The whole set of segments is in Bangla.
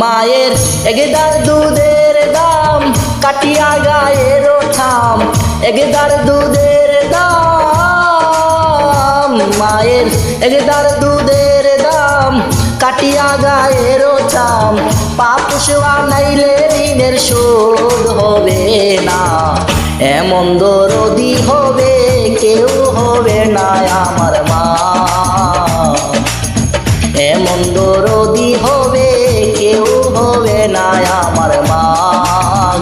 মায়ের একদার দুধের দাম কাটিয়া গায়ের ঠাম, একদার দুধের দাম মায়ের একদার দুধের দাম কাটিয়া গায়ের ঠাম, পাপুষ বানাইলে ঋণের শোধ হবে না, এমন দরদি হবে কেউ হবে না আমার মা, এমন দরদি হবে কেউ হবে না আমার মা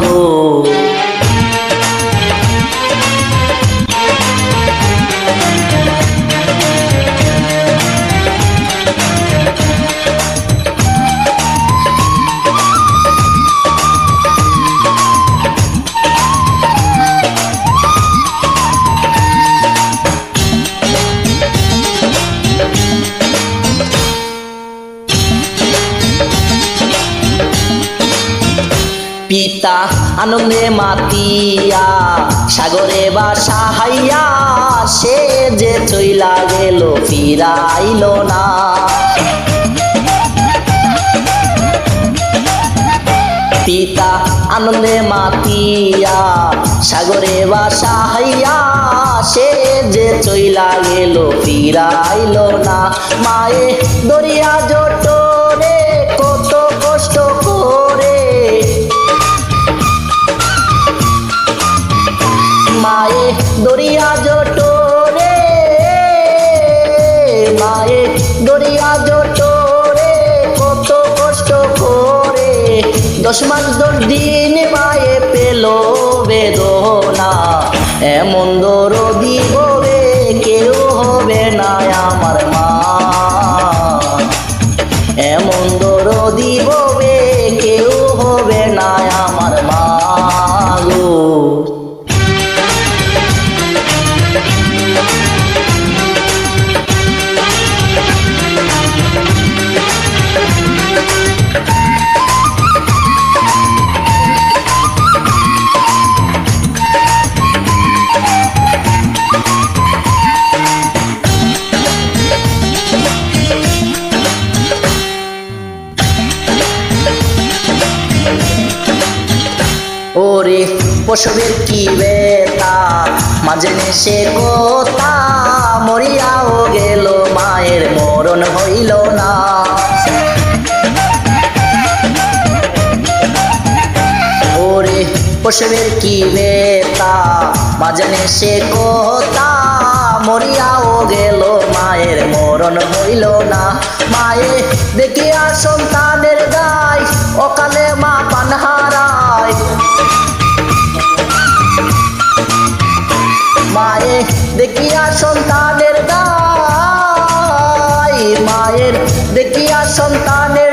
গো। পিতা আনন্দে মাতিয়া সাগরে বাসা হাইয়া, সে যে চইলা গেল ফিরাইল না, পিতা আনন্দে মাতিয়া সাগরে বাসা হাইয়া, সে যে চইলা গেল ফিরাইল না, মায়ে দরিয়া জোটরে কত কষ্ট করে, মায়ে দরিয়া জোটরে, মায়ে দরিয়া জোটরে কত কষ্ট করে, 10 মাস 10 দিন মায়ে পেল বেদনা, এমন দরদি হবে কেউ হবে না আমার মা, এমন দরদি হবে কেউ হবে না আমার মা গো। ওরে পশুদের কি বেতা মাঝে নেশে কথা, মরিয়াও গেল মায়ের মরণ হইল না, ওরে পশুদের কি বেতা মাঝে নেশে কথা, মরিয়াও গেল মায়ের মরণ হইল না, মায়ে দেখিয়া সন্তানের গায় অকালে মা পান হারায়, মায়ে দেখিয়া সন্তানের গায়, মায়ের দেখিয়া সন্তানের